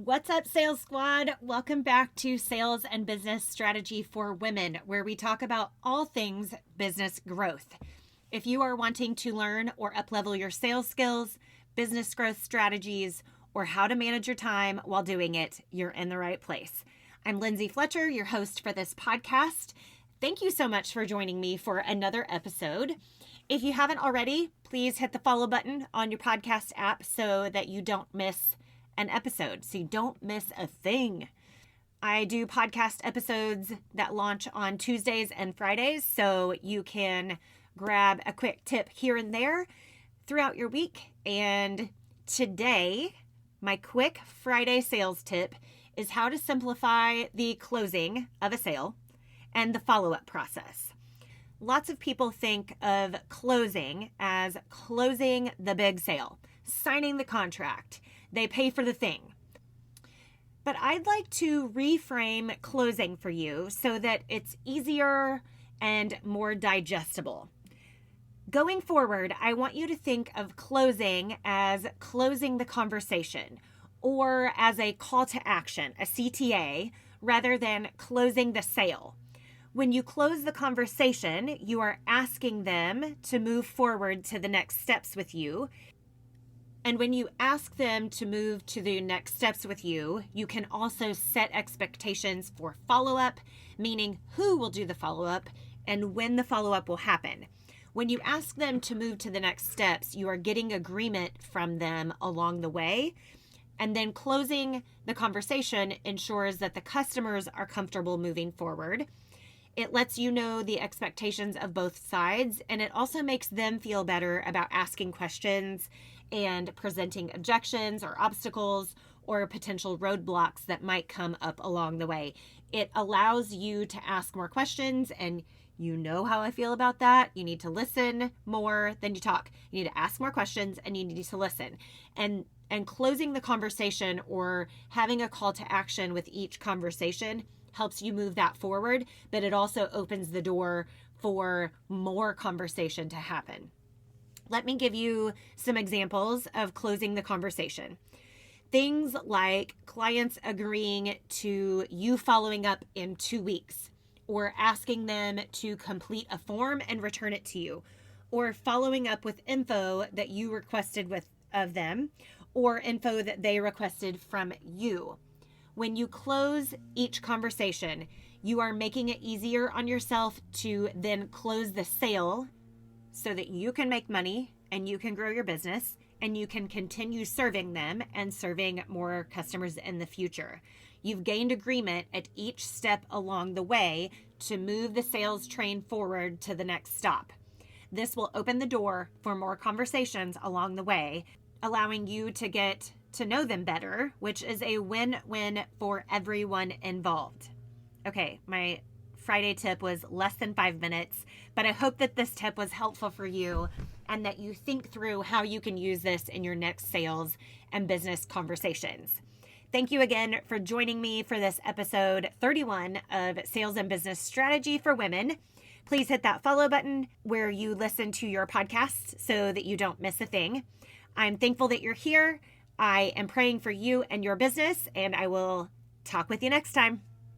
What's up, Sales Squad? Welcome back to Sales and Business Strategy for Women, where we talk about all things business growth. If you are wanting to learn or uplevel your sales skills, business growth strategies, or how to manage your time while doing it, you're in the right place. I'm Lindsay Fletcher, your host for this podcast. Thank you so much for joining me for another episode. If you haven't already, please hit the follow button on your podcast app so that you don't miss an episode, so you don't miss a thing. I do podcast episodes that launch on Tuesdays and Fridays, so you can grab a quick tip here and there throughout your week. And today, my quick Friday sales tip is how to simplify the closing of a sale and the follow-up process. Lots of people think of closing as closing the big sale, signing the contract. They pay for the thing. But I'd like to reframe closing for you so that it's easier and more digestible. Going forward, I want you to think of closing as closing the conversation or as a call to action, a CTA, rather than closing the sale. When you close the conversation, you are asking them to move forward to the next steps with you. And when you ask them to move to the next steps with you, you can also set expectations for follow-up, meaning who will do the follow-up and when the follow-up will happen. When you ask them to move to the next steps, you are getting agreement from them along the way. And then closing the conversation ensures that the customers are comfortable moving forward. It lets you know the expectations of both sides, and it also makes them feel better about asking questions and presenting objections or obstacles or potential roadblocks that might come up along the way. It allows you to ask more questions, and you know how I feel about that. You need to listen more than you talk. You need to ask more questions and you need to listen. And closing the conversation or having a call to action with each conversation helps you move that forward, but it also opens the door for more conversation to happen. Let me give you some examples of closing the conversation. Things like clients agreeing to you following up in 2 weeks, or asking them to complete a form and return it to you, or following up with info that you requested of them, or info that they requested from you. When you close each conversation, you are making it easier on yourself to then close the sale so that you can make money and you can grow your business and you can continue serving them and serving more customers in the future. You've gained agreement at each step along the way to move the sales train forward to the next stop. This will open the door for more conversations along the way, allowing you to get to know them better, which is a win-win for everyone involved. Okay, my Friday tip was less than 5 minutes, but I hope that this tip was helpful for you and that you think through how you can use this in your next sales and business conversations. Thank you again for joining me for this episode 31 of Sales and Business Strategy for Women. Please hit that follow button where you listen to your podcasts so that you don't miss a thing. I'm thankful that you're here. I am praying for you and your business, and I will talk with you next time.